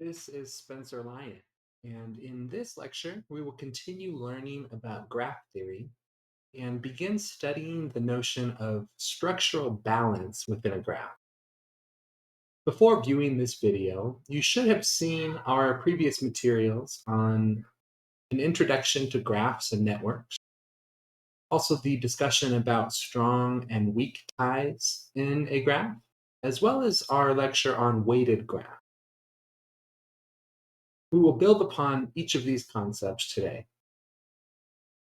This is Spencer Lyon, and in this lecture, we will continue learning about graph theory and begin studying the notion of structural balance within a graph. Before viewing this video, you should have seen our previous materials on an introduction to graphs and networks, also the discussion about strong and weak ties in a graph, as well as our lecture on weighted graphs. We will build upon each of these concepts today.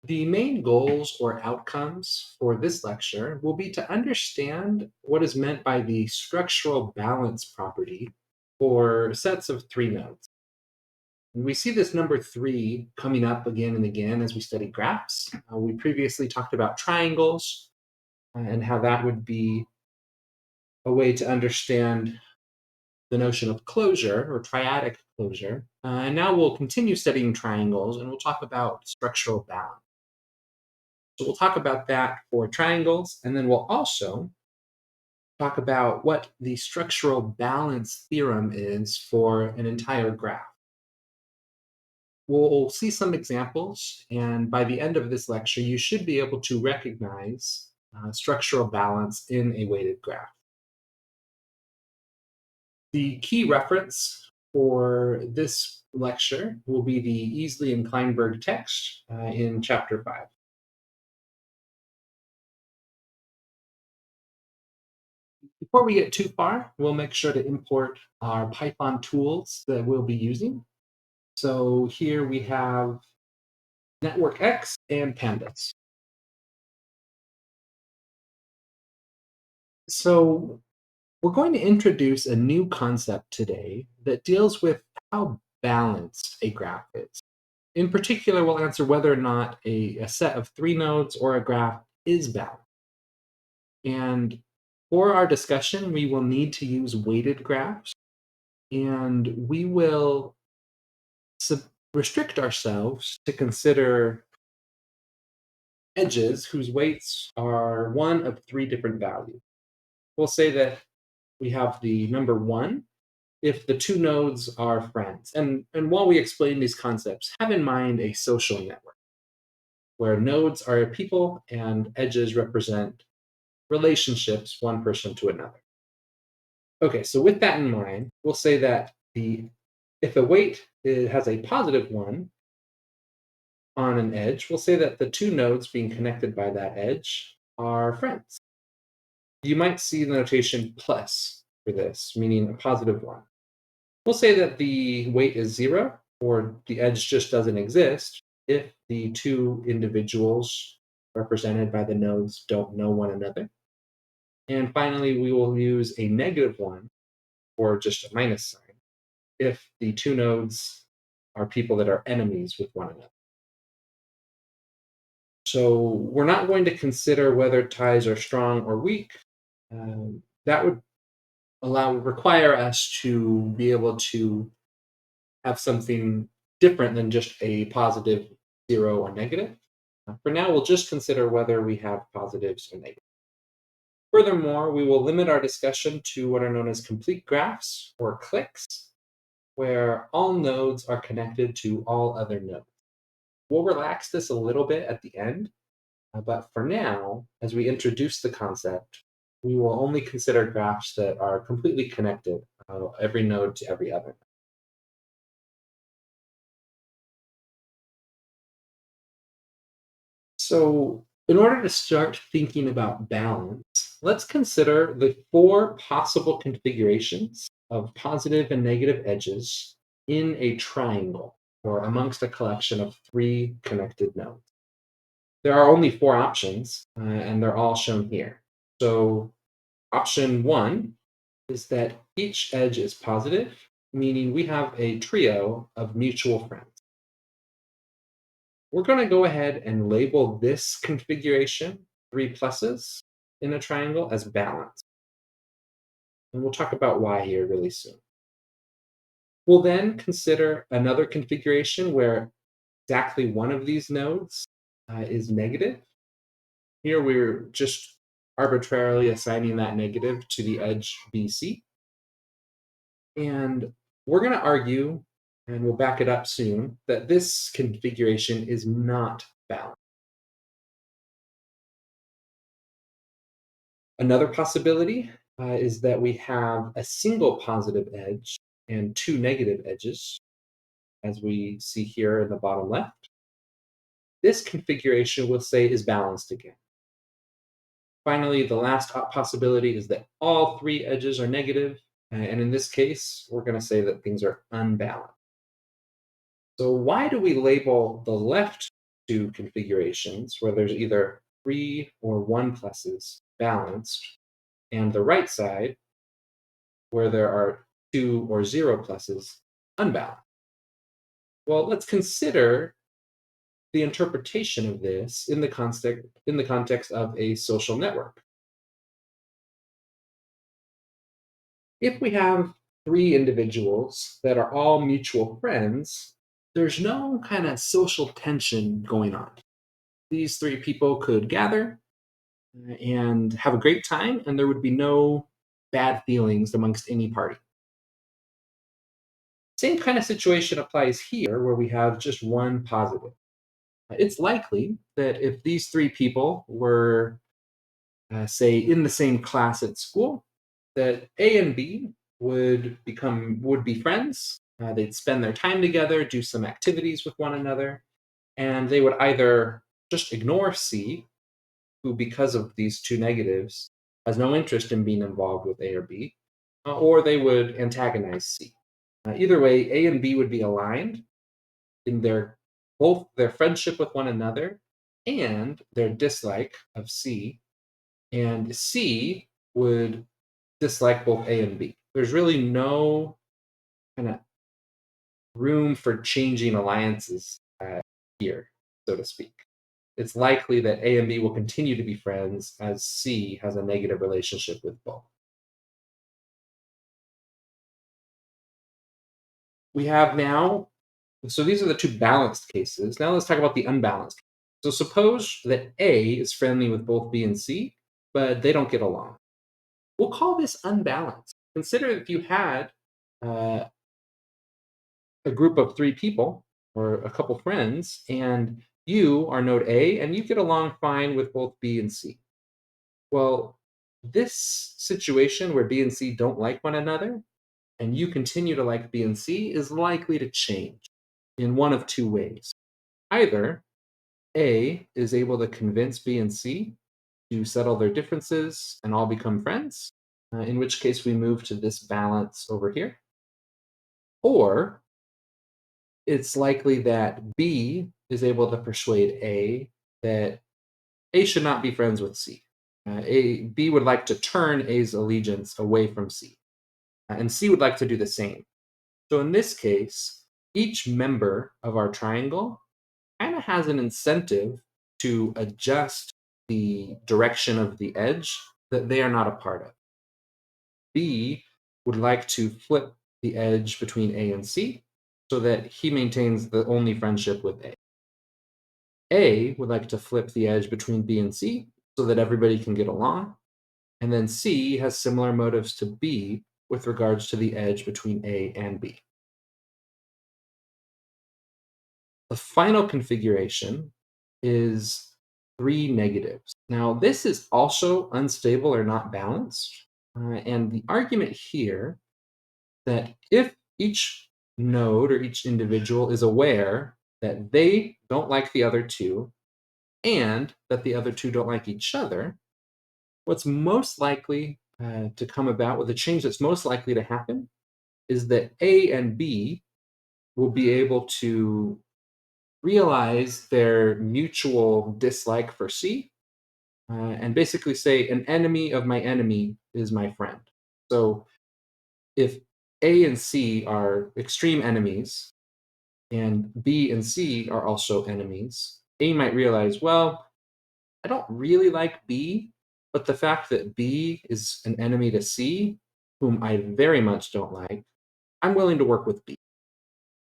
The main goals or outcomes for this lecture will be to understand what is meant by the structural balance property for sets of three nodes. And we see this number three coming up again and again as we study graphs. We previously talked about triangles and how that would be a way to understand the notion of closure or triadic closure. And now we'll continue studying triangles and we'll talk about structural balance. So we'll talk about that for triangles, and then we'll also talk about what the structural balance theorem is for an entire graph. We'll see some examples, and by the end of this lecture, you should be able to recognize structural balance in a weighted graph. The key reference for this lecture will be the Easley and Kleinberg text in chapter 5. Before we get too far, we'll make sure to import our Python tools that we'll be using. So here we have Network X and Pandas. So we're going to introduce a new concept today that deals with how balanced a graph is. In particular, we'll answer whether or not a set of three nodes or a graph is balanced. And for our discussion, we will need to use weighted graphs, and we will restrict ourselves to consider edges whose weights are one of three different values. We'll say that we have the number one if the two nodes are friends. And while we explain these concepts, have in mind a social network where nodes are people and edges represent relationships, one person to another. Okay, so with that in mind, we'll say that if the weight has a positive one on an edge, we'll say that the two nodes being connected by that edge are friends. You might see the notation plus for this, meaning a positive one. We'll say that the weight is zero, or the edge just doesn't exist, if the two individuals represented by the nodes don't know one another. And finally, we will use a negative one, or just a minus sign, if the two nodes are people that are enemies with one another. So we're not going to consider whether ties are strong or weak. That would require us to be able to have something different than just a positive, zero, or negative. For now, we'll just consider whether we have positives or negatives. Furthermore, we will limit our discussion to what are known as complete graphs, or cliques, where all nodes are connected to all other nodes. We'll relax this a little bit at the end, but for now, as we introduce the concept, we will only consider graphs that are completely connected, every node to every other. So, in order to start thinking about balance, let's consider the four possible configurations of positive and negative edges in a triangle, or amongst a collection of three connected nodes. There are only four options, and they're all shown here. So, option one is that each edge is positive, meaning we have a trio of mutual friends. We're going to go ahead and label this configuration, three pluses in a triangle, as balanced. And we'll talk about why here really soon. We'll then consider another configuration where exactly one of these nodes is negative. Here we're just arbitrarily assigning that negative to the edge BC. And We're going to argue, and we'll back it up soon, that this configuration is not balanced. Another possibility is that we have a single positive edge and two negative edges, as we see here in the bottom left. This configuration we'll say is balanced again. Finally, the last possibility is that all three edges are negative, and in this case, we're going to say that things are unbalanced. So why do we label the left two configurations, where there's either three or one pluses, balanced, and the right side, where there are two or zero pluses, unbalanced? Well, let's consider the interpretation of this in the context of a social network. If we have three individuals that are all mutual friends, there's no kind of social tension going on. These three people could gather and have a great time, and there would be no bad feelings amongst any party. Same kind of situation applies here, where we have just one positive. It's likely that if these three people were, say, in the same class at school, that A and B would be friends. They'd spend their time together, do some activities with one another, and they would either just ignore C, who, because of these two negatives, has no interest in being involved with A or B, or they would antagonize C. Either way, A and B would be aligned in both their friendship with one another and their dislike of C, and C would dislike both A and B. There's really no kind of room for changing alliances here, so to speak. It's likely that A and B will continue to be friends as C has a negative relationship with both. We have now, so these are the two balanced cases. Now let's talk about the unbalanced. So suppose that A is friendly with both B and C, but they don't get along. We'll call this unbalanced. Consider if you had uh, a group of three people or a couple friends, and you are node A and you get along fine with both B and C. Well, this situation where B and C don't like one another and you continue to like B and C is likely to change in one of two ways. Either A is able to convince B and C to settle their differences and all become friends, in which case we move to this balance over here. Or it's likely that B is able to persuade A that A should not be friends with C. B would like to turn A's allegiance away from C, and C would like to do the same. So in this case, each member of our triangle kind of has an incentive to adjust the direction of the edge that they are not a part of. B would like to flip the edge between A and C so that he maintains the only friendship with A. A would like to flip the edge between B and C so that everybody can get along. And then C has similar motives to B with regards to the edge between A and B. The final configuration is three negatives. Now, this is also unstable or not balanced. And the argument here that if each node or each individual is aware that they don't like the other two and that the other two don't like each other, what's most likely to come about, with the change that's most likely to happen, is that A and B will be able to realize their mutual dislike for C and basically say, an enemy of my enemy is my friend. So if A and C are extreme enemies and B and C are also enemies, A might realize, well, I don't really like B, but the fact that B is an enemy to C, whom I very much don't like, I'm willing to work with B.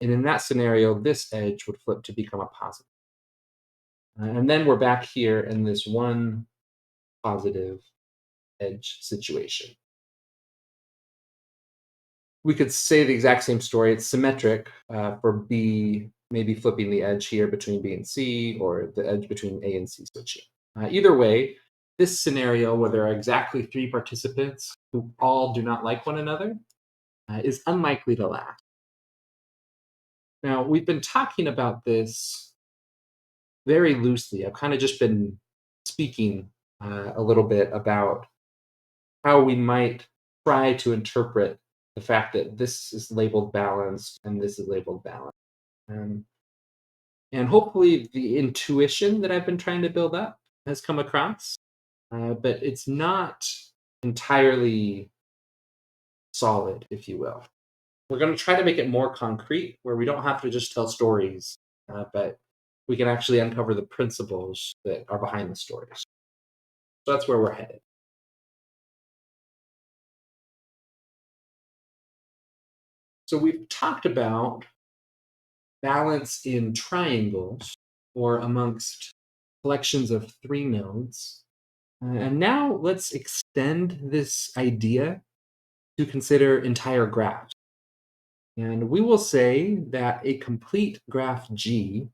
And in that scenario, this edge would flip to become a positive. And then we're back here in this one positive edge situation. We could say the exact same story. It's symmetric for B, maybe flipping the edge here between B and C, or the edge between A and C switching. Either way, this scenario where there are exactly three participants who all do not like one another is unlikely to last. Now, we've been talking about this very loosely. I've kind of just been speaking a little bit about how we might try to interpret the fact that this is labeled balanced and this is labeled balanced. Um, and hopefully, the intuition that I've been trying to build up has come across, but it's not entirely solid, if you will. We're going to try to make it more concrete where we don't have to just tell stories, but we can actually uncover the principles that are behind the stories. So that's where we're headed. So we've talked about balance in triangles or amongst collections of three nodes. And now let's extend this idea to consider entire graphs. And we will say that a complete graph G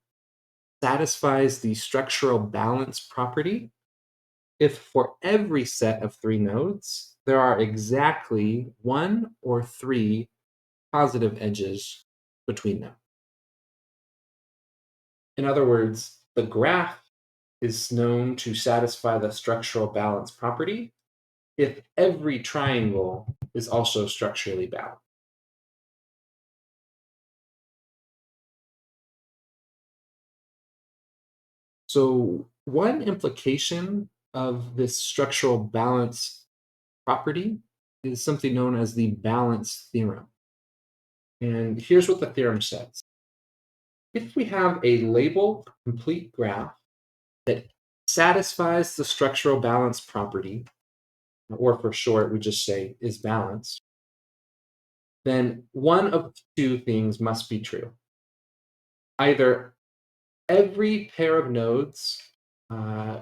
satisfies the structural balance property if for every set of three nodes, there are exactly one or three positive edges between them. In other words, the graph is known to satisfy the structural balance property if every triangle is also structurally balanced. So, one implication of this structural balance property is something known as the balance theorem. And here's what the theorem says: if we have a labeled complete graph that satisfies the structural balance property, or for short, we just say is balanced, then one of two things must be true. Either every pair of nodes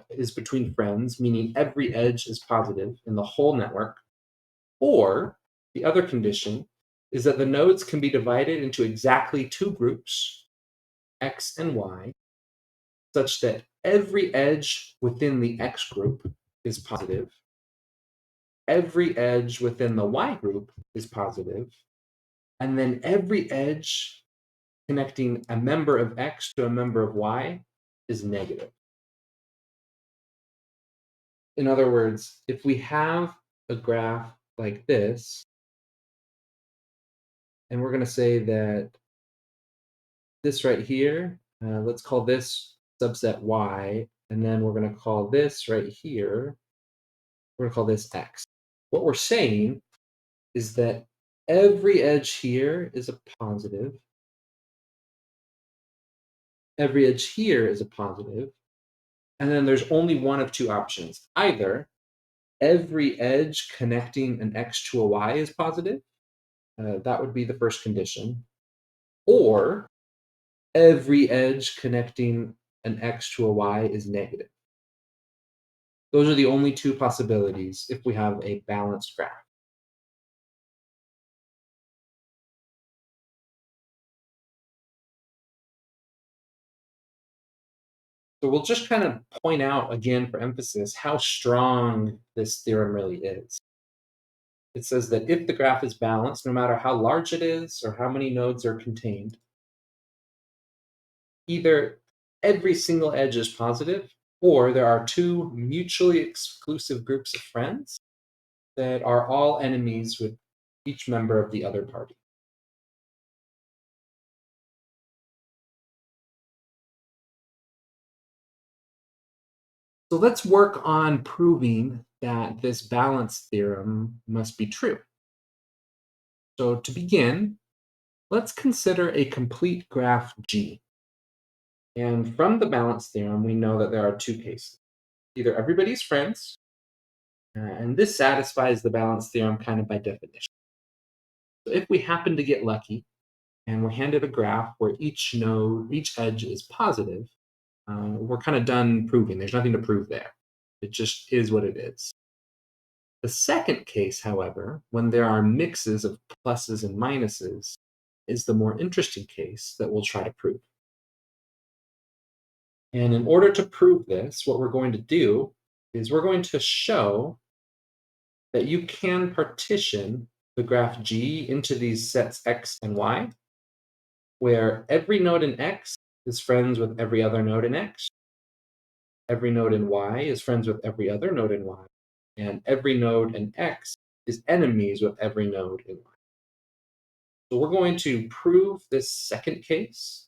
is between friends, meaning every edge is positive in the whole network, or the other condition is that the nodes can be divided into exactly two groups, X and Y, such that every edge within the X group is positive, every edge within the Y group is positive, and then every edge connecting a member of X to a member of Y is negative. In other words, if we have a graph like this, and we're going to say that this right here, let's call this subset Y, and then we're going to call this right here, we're going to call this X. What we're saying is that every edge here is a positive, every edge here is a positive, and then there's only one of two options. Either every edge connecting an X to a Y is positive, that would be the first condition, or every edge connecting an X to a Y is negative. Those are the only two possibilities if we have a balanced graph. So we'll just kind of point out again for emphasis how strong this theorem really is. It says that if the graph is balanced, no matter how large it is or how many nodes are contained, either every single edge is positive or there are two mutually exclusive groups of friends that are all enemies with each member of the other party. So let's work on proving that this balance theorem must be true. So to begin, let's consider a complete graph G. And from the balance theorem, we know that there are two cases. Either everybody's friends, and this satisfies the balance theorem kind of by definition. So if we happen to get lucky and we're handed a graph where each node, each edge is positive, we're kind of done proving. There's nothing to prove there. It just is what it is. The second case, however, when there are mixes of pluses and minuses, is the more interesting case that we'll try to prove. And in order to prove this, what we're going to do is we're going to show that you can partition the graph G into these sets X and Y, where every node in X is friends with every other node in X, every node in Y is friends with every other node in Y, and every node in X is enemies with every node in Y. So we're going to prove this second case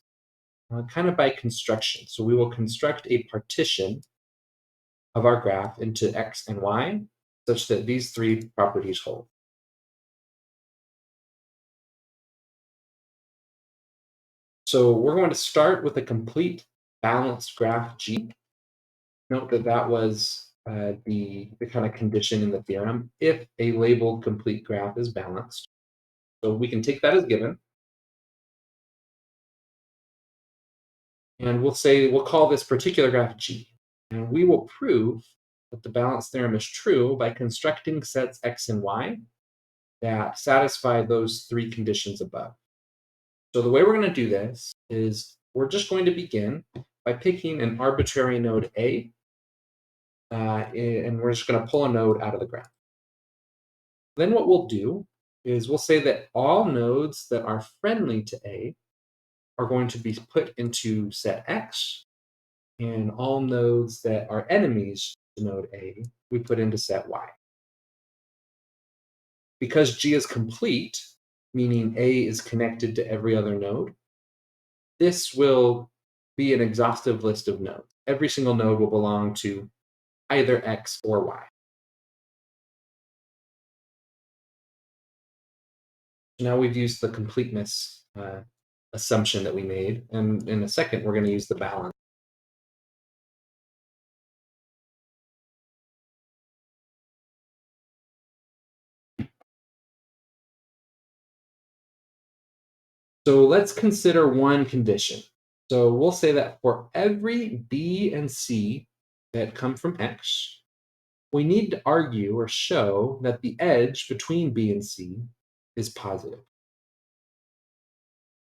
kind of by construction. So we will construct a partition of our graph into X and Y such that these three properties hold. So we're going to start with a complete balanced graph G. Note that that was the kind of condition in the theorem if a labeled complete graph is balanced. So we can take that as given. And we'll call this particular graph G. And we will prove that the balance theorem is true by constructing sets X and Y that satisfy those three conditions above. So the way we're going to do this is we're just going to begin by picking an arbitrary node A, and we're just going to pull a node out of the graph. Then what we'll do is we'll say that all nodes that are friendly to A are going to be put into set X, and all nodes that are enemies to node A, we put into set Y. Because G is complete, meaning A is connected to every other node, this will be an exhaustive list of nodes. Every single node will belong to either X or Y. Now we've used the completeness assumption that we made, and in a second we're going to use the balance. So let's consider one condition. So we'll say that for every B and C that come from X, we need to argue or show that the edge between B and C is positive.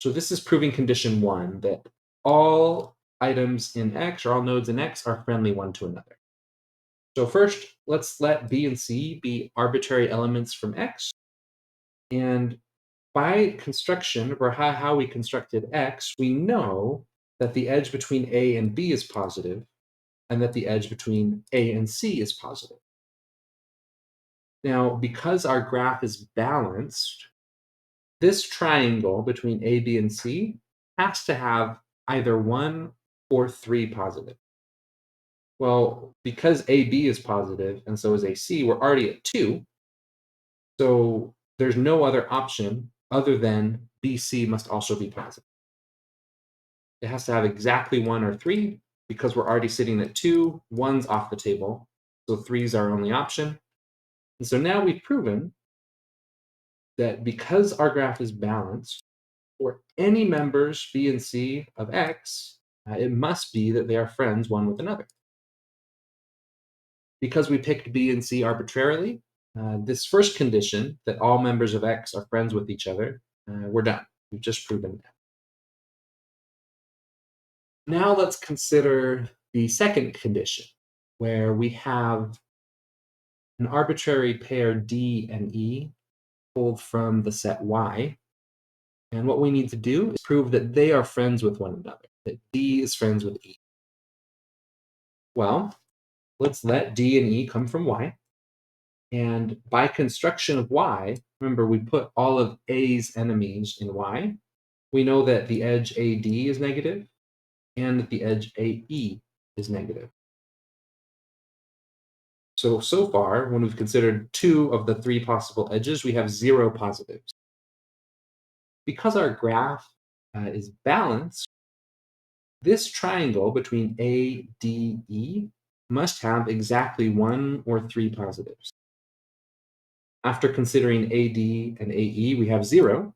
So this is proving condition one, that all items in X or all nodes in X are friendly one to another. So first, let's let B and C be arbitrary elements from X. And by construction, or how we constructed X, we know that the edge between A and B is positive, and that the edge between A and C is positive. Now, because our graph is balanced, this triangle between A, B, and C has to have either 1 or 3 positive. Well, because AB is positive and so is AC, we're already at 2. So there's no other option other than BC must also be positive. It has to have exactly 1 or 3 because we're already sitting at 2. 1's off the table, so 3's our only option. And so now we've proven that because our graph is balanced, for any members B and C of X, it must be that they are friends one with another. Because we picked B and C arbitrarily, this first condition, that all members of X are friends with each other, we're done. We've just proven that. Now let's consider the second condition, where we have an arbitrary pair D and E pulled from the set Y. And what we need to do is prove that they are friends with one another, that D is friends with E. Well, let's let D and E come from Y. And by construction of Y, remember we put all of A's enemies in Y. We know that the edge AD is negative and that the edge AE is negative. So far, when we've considered 2 of the 3 possible edges, we have 0 positives. Because our graph is balanced, this triangle between ADE must have exactly 1 or 3 positives. After considering AD and AE, we have 0.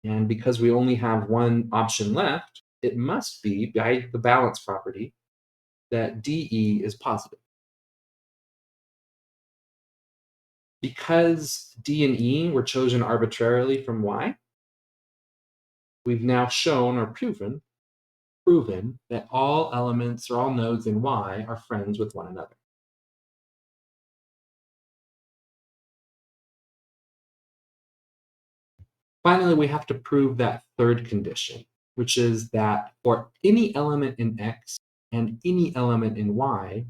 And because we only have one option left, it must be, by the balance property, that DE is positive. Because D and E were chosen arbitrarily from Y, we've now shown or proven that all elements or all nodes in Y are friends with one another. Finally, we have to prove that third condition, which is that for any element in X and any element in Y,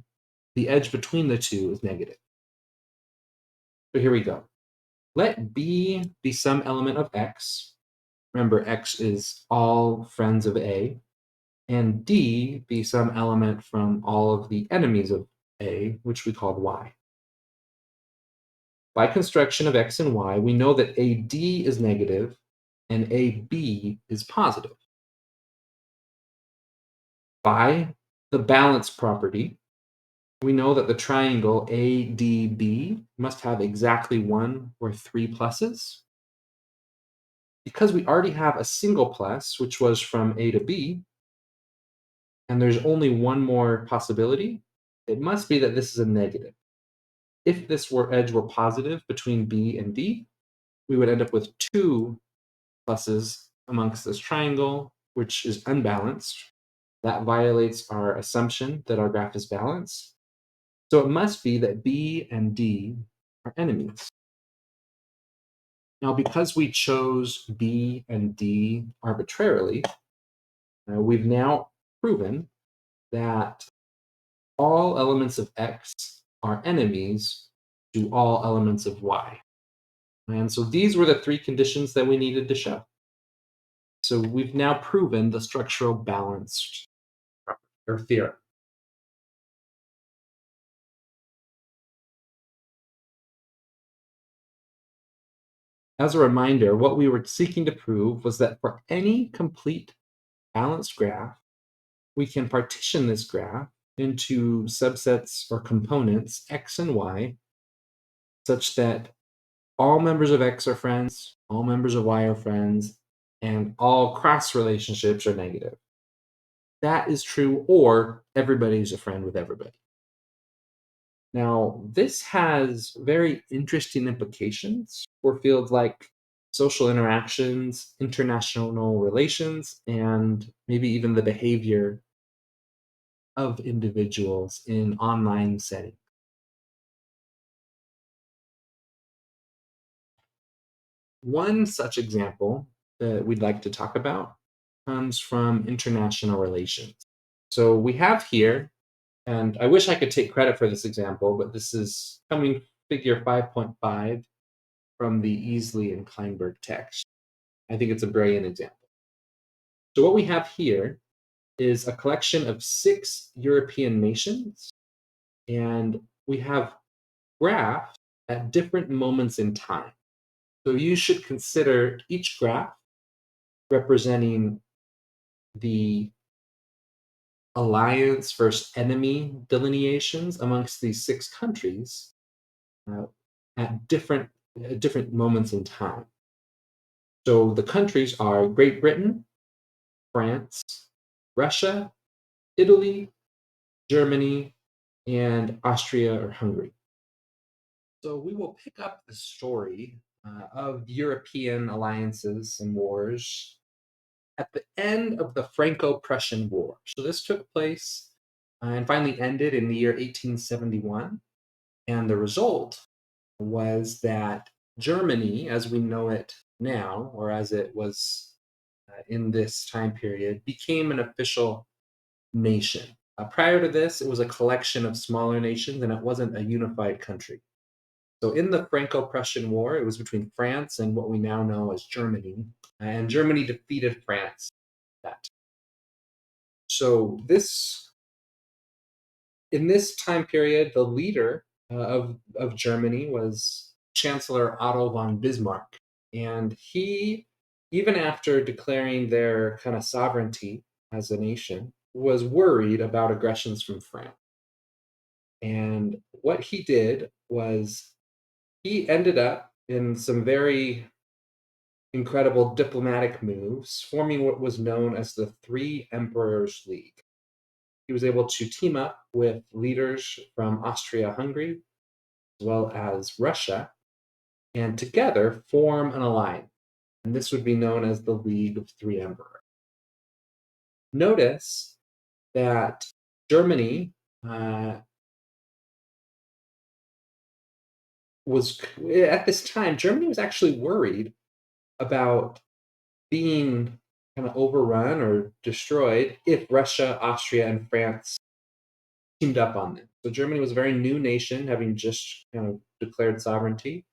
the edge between the two is negative. So here we go. Let B be some element of X. Remember, X is all friends of A. And D be some element from all of the enemies of A, which we called Y. By construction of X and Y, we know that AD is negative and AB is positive. By the balance property, we know that the triangle ADB must have exactly 1 or 3 pluses. Because we already have a single plus, which was from A to B, and there's only one more possibility, it must be that this is a negative. If this edge were positive between B and D, we would end up with 2 pluses amongst this triangle, which is unbalanced. That violates our assumption that our graph is balanced. So it must be that B and D are enemies. Now, because we chose B and D arbitrarily, we've now proven that all elements of X are enemies to all elements of Y. And so these were the 3 conditions that we needed to show. So we've now proven the structural balanced or theorem. As a reminder, what we were seeking to prove was that for any complete balanced graph, we can partition this graph into subsets or components, X and Y, such that all members of X are friends, all members of Y are friends, and all cross relationships are negative. That is true, or everybody's a friend with everybody. Now, this has very interesting implications for fields like social interactions, international relations, and maybe even the behavior of individuals in online settings. One such example that we'd like to talk about comes from international relations. So we have here, and I wish I could take credit for this example, but this is coming figure 5.5 from the Easley and Kleinberg text. I think it's a brilliant example. So what we have here is a collection of 6 European nations, and we have graphs at different moments in time. So you should consider each graph representing the alliance versus enemy delineations amongst these 6 countries uh, at different moments in time. So the countries are Great Britain, France, Russia, Italy, Germany, and Austria or Hungary. So we will pick up the story of European alliances and wars at the end of the Franco-Prussian War. So this took place and finally ended in the year 1871. And the result was that Germany, as we know it now, or as it was in this time period, became an official nation. Prior to this, it was a collection of smaller nations and it wasn't a unified country. So in the Franco-Prussian War, it was between France and what we now know as Germany, and Germany defeated France. That so this in this time period, the leader of Germany was Chancellor Otto von Bismarck, and he, even after declaring their kind of sovereignty as a nation, was worried about aggressions from France. And what he did was he ended up in some very incredible diplomatic moves, forming what was known as the Three Emperors League. He was able to team up with leaders from Austria Hungary, as well as Russia, and together form an alliance. And this would be known as the League of Three Emperors. Notice that Germany uh, was, at this time, Germany was actually worried about being kind of overrun or destroyed if Russia, Austria, and France teamed up on them. So Germany was a very new nation, having just declared sovereignty,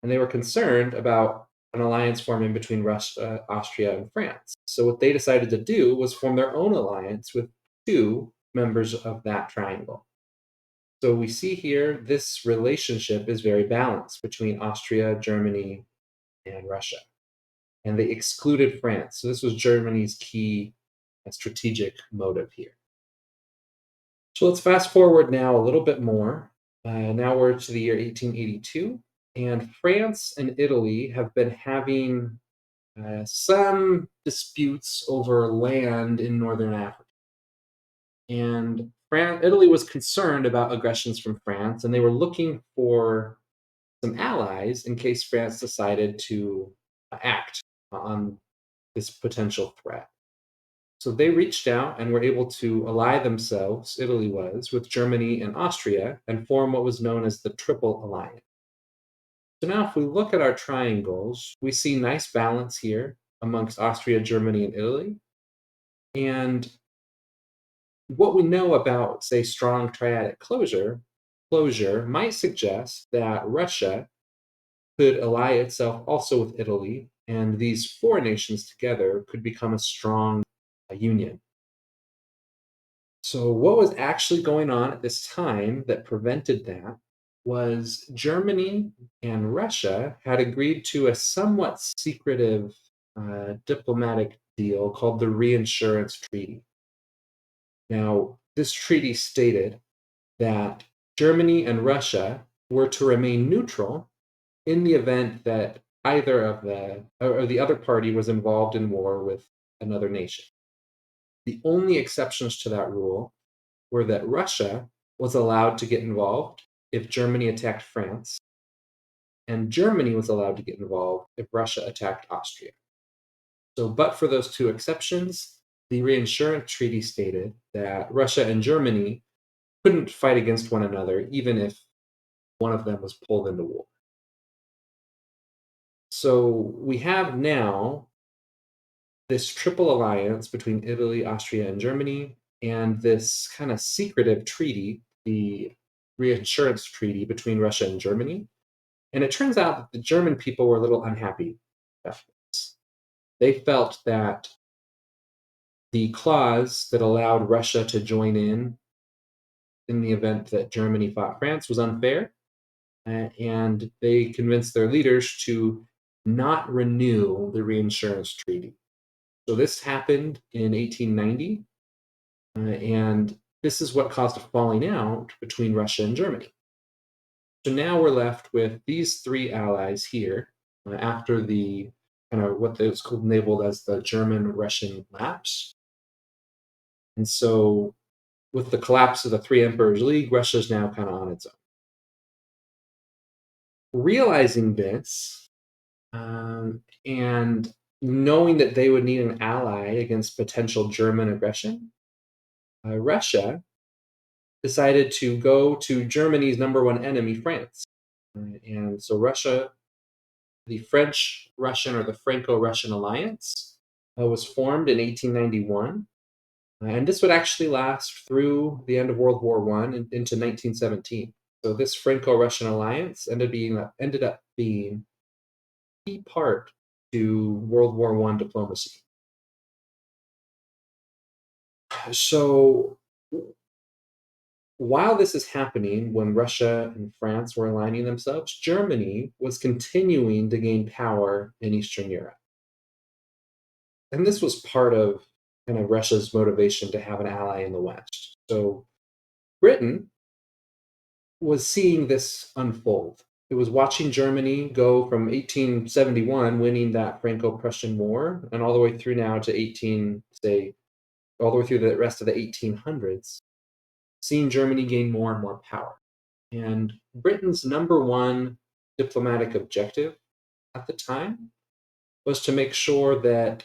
and they were concerned about an alliance forming between Russia, Austria, and France. So what they decided to do was form their own alliance with two members of that triangle. So we see here this relationship is very balanced between Austria, Germany, and Russia. And they excluded France. So this was Germany's key strategic motive here. So let's fast forward now a little bit more. Now we're to the year 1882, and France and Italy have been having some disputes over land in northern Africa. And Italy was concerned about aggressions from France, and they were looking for some allies in case France decided to act on this potential threat. So they reached out and were able to ally themselves, Italy was, with Germany and Austria and form what was known as the Triple Alliance. So now, if we look at our triangles, we see nice balance here amongst Austria, Germany, and Italy. And what we know about, say, strong triadic closure might suggest that Russia could ally itself also with Italy, and these four nations together could become a strong union. So, what was actually going on at this time that prevented that was Germany and Russia had agreed to a somewhat secretive diplomatic deal called the Reinsurance Treaty. Now, this treaty stated that Germany and Russia were to remain neutral in the event that either of the other party was involved in war with another nation. The only exceptions to that rule were that Russia was allowed to get involved if Germany attacked France, and Germany was allowed to get involved if Russia attacked Austria. So, but for those two exceptions, the reinsurance treaty stated that Russia and Germany couldn't fight against one another, even if one of them was pulled into war. So, we have now this triple alliance between Italy, Austria, and Germany, and this kind of secretive treaty, the reinsurance treaty between Russia and Germany. And it turns out that the German people were a little unhappy about this. They felt that the clause that allowed Russia to join in the event that Germany fought France was unfair, and they convinced their leaders to not renew the reinsurance treaty. So this happened in 1890, and this is what caused a falling out between Russia and Germany. So now we're left with these three allies here after the kind of what was called labeled as the German-Russian lapse. And so with the collapse of the Three Emperors League, Russia is now kind of on its own. Realizing this and knowing that they would need an ally against potential German aggression, Russia decided to go to Germany's number one enemy, France. And so Russia, the French Russian or the Franco Russian alliance, was formed in 1891. And this would actually last through the end of World War I and into 1917. So this Franco-Russian alliance ended up being a key part to World War I diplomacy. So while this is happening, when Russia and France were aligning themselves, Germany was continuing to gain power in Eastern Europe. And this was part of kind of Russia's motivation to have an ally in the West. So Britain was seeing this unfold. It was watching Germany go from 1871, winning that Franco-Prussian War, and all the way through now to all the way through the rest of the 1800s, seeing Germany gain more and more power. And Britain's number one diplomatic objective at the time was to make sure that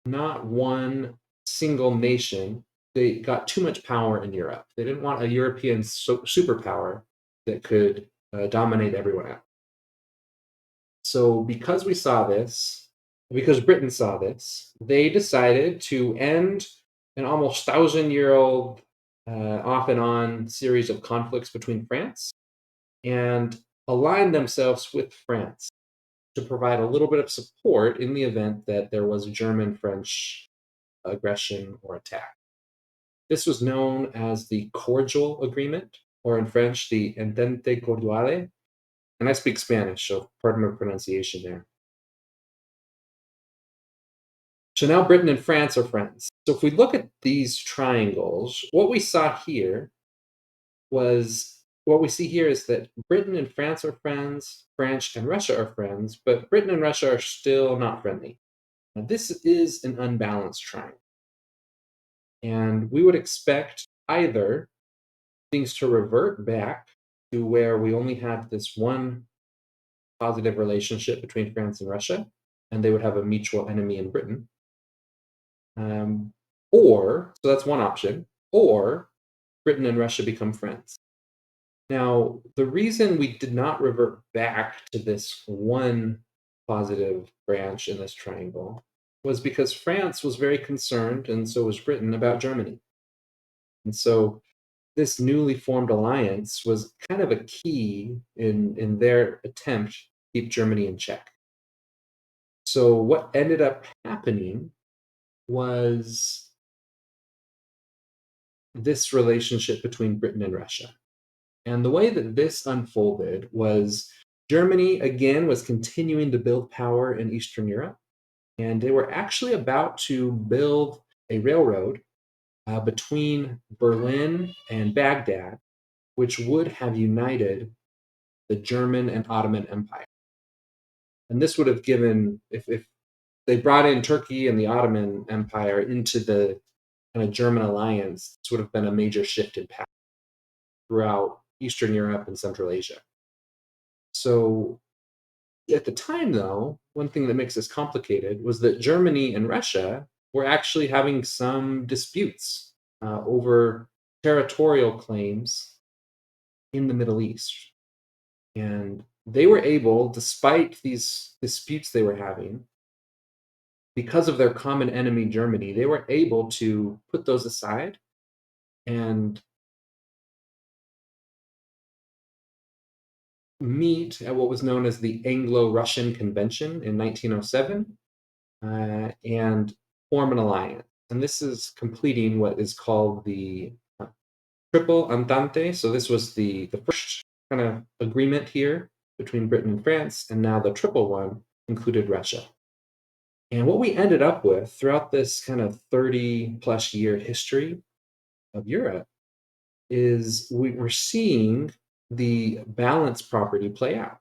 not one single nation they got too much power in Europe. They didn't want a European superpower that could dominate everyone else. So, because Britain saw this, they decided to end an almost thousand-year old, off and on series of conflicts between France and align themselves with France to provide a little bit of support in the event that there was German French aggression or attack. This was known as the Cordial Agreement, or in French, the Entente Cordiale. And I speak Spanish, so pardon my pronunciation there. So now Britain and France are friends. So if we look at these triangles, what we see here is that Britain and France are friends, France and Russia are friends, but Britain and Russia are still not friendly. Now, this is an unbalanced triangle. And we would expect either things to revert back to where we only have this one positive relationship between France and Russia, and they would have a mutual enemy in Britain. Um, so that's one option, or Britain and Russia become friends. Now, the reason we did not revert back to this one positive branch in this triangle was because France was very concerned, and so was Britain, about Germany. And so this newly formed alliance was kind of a key in their attempt to keep Germany in check. So what ended up happening was this relationship between Britain and Russia. And the way that this unfolded was Germany, again, was continuing to build power in Eastern Europe. And they were actually about to build a railroad between Berlin and Baghdad, which would have united the German and Ottoman Empire. And this would have given, if they brought in Turkey and the Ottoman Empire into the kind of German alliance, this would have been a major shift in power throughout Eastern Europe and Central Asia. So at the time, though, one thing that makes this complicated was that Germany and Russia were actually having some disputes over territorial claims in the Middle East. And they were able, despite these disputes they were having, because of their common enemy, Germany, they were able to put those aside and meet at what was known as the Anglo-Russian Convention in 1907 and form an alliance. And this is completing what is called the Triple Entente. So this was the first kind of agreement here between Britain and France, and now the triple one included Russia. And what we ended up with throughout this kind of 30 plus year history of Europe is we're seeing the balance property play out.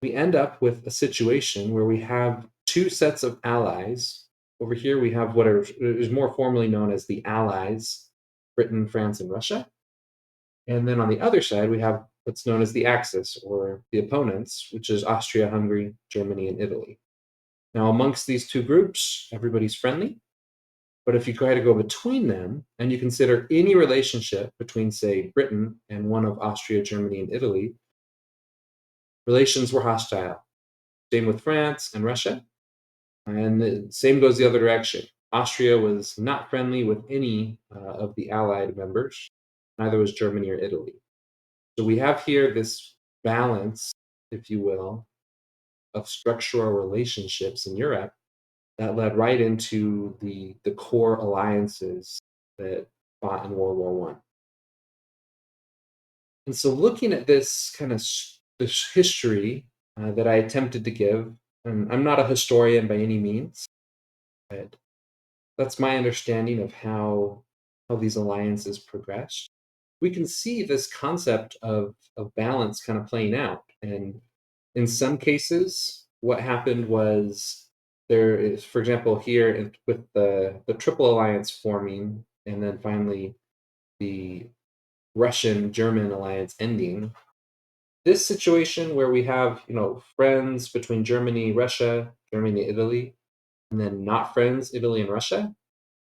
We end up with a situation where we have two sets of allies. Over here, we have what is more formally known as the Allies, Britain, France, and Russia. And then on the other side, we have what's known as the Axis, or the opponents, which is Austria, Hungary, Germany, and Italy. Now, amongst these two groups, everybody's friendly. But if you try to go between them and you consider any relationship between, say, Britain and one of Austria, Germany, and Italy, relations were hostile. Same with France and Russia. And the same goes the other direction. Austria was not friendly with any of the Allied members, neither was Germany or Italy. So we have here this balance, if you will, of structural relationships in Europe that led right into the core alliances that fought in World War One. And so, looking at this kind of this history that I attempted to give, and I'm not a historian by any means, but that's my understanding of how these alliances progressed. We can see this concept of balance kind of playing out, and in some cases, what happened was there is, for example, here with the Triple Alliance forming, and then finally the Russian German alliance ending. This situation where we have, friends between Germany, Russia, Germany, Italy, and then not friends, Italy and Russia,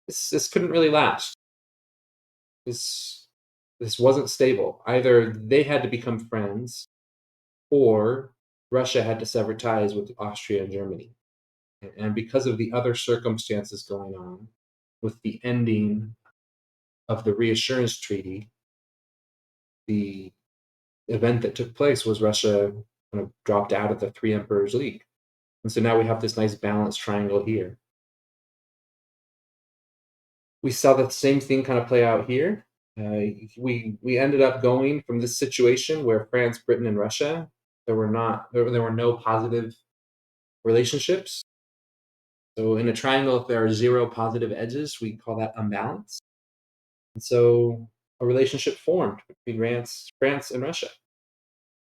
this couldn't really last. This this wasn't stable. Either they had to become friends, or Russia had to sever ties with Austria and Germany. And because of the other circumstances going on, with the ending of the reassurance treaty, the event that took place was Russia kind of dropped out of the Three Emperors League. And so now we have this nice balanced triangle here. We saw the same thing kind of play out here. We ended up going from this situation where France, Britain, and Russia, there were no positive relationships. So in a triangle, if there are zero positive edges, we call that unbalanced. And so a relationship formed between France and Russia.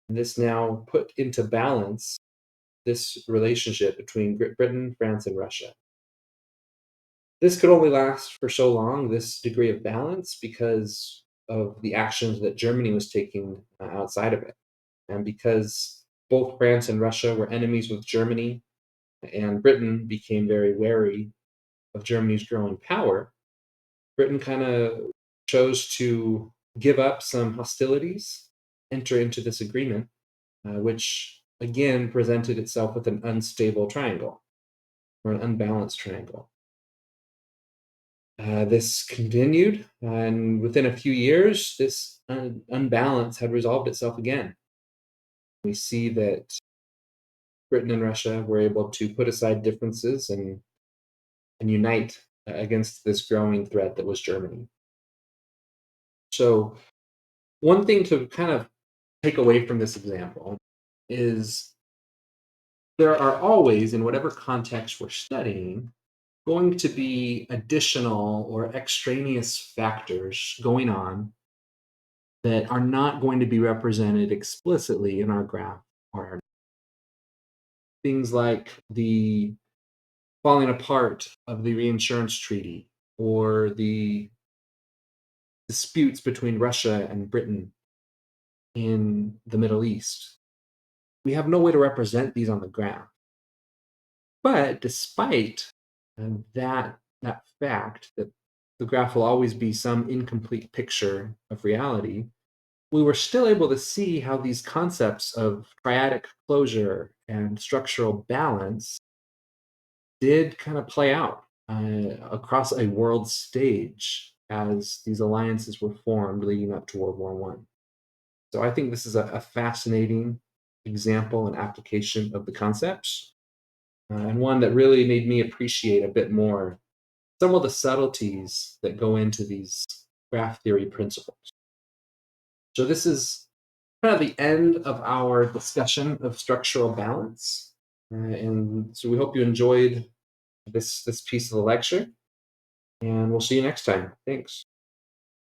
And this now put into balance this relationship between Great Britain, France, and Russia. This could only last for so long, this degree of balance, because of the actions that Germany was taking outside of it. And because both France and Russia were enemies with Germany, and Britain became very wary of Germany's growing power, Britain kind of chose to give up some hostilities, enter into this agreement, which again presented itself with an unstable triangle or an unbalanced triangle. This continued, and within a few years, this unbalance had resolved itself again. We see that Britain and Russia were able to put aside differences and unite against this growing threat that was Germany. So, one thing to kind of take away from this example is there are always, in whatever context we're studying, going to be additional or extraneous factors going on that are not going to be represented explicitly in our graph or things like the falling apart of the reinsurance treaty or the disputes between Russia and Britain in the Middle East. We have no way to represent these on the graph. But despite that fact that the graph will always be some incomplete picture of reality, we were still able to see how these concepts of triadic closure and structural balance did kind of play out across a world stage as these alliances were formed leading up to World War One. So I think this is a fascinating example and application of the concepts, and one that really made me appreciate a bit more some of the subtleties that go into these graph theory principles. So this is kind of the end of our discussion of structural balance. And so we hope you enjoyed this piece of the lecture, and we'll see you next time. Thanks.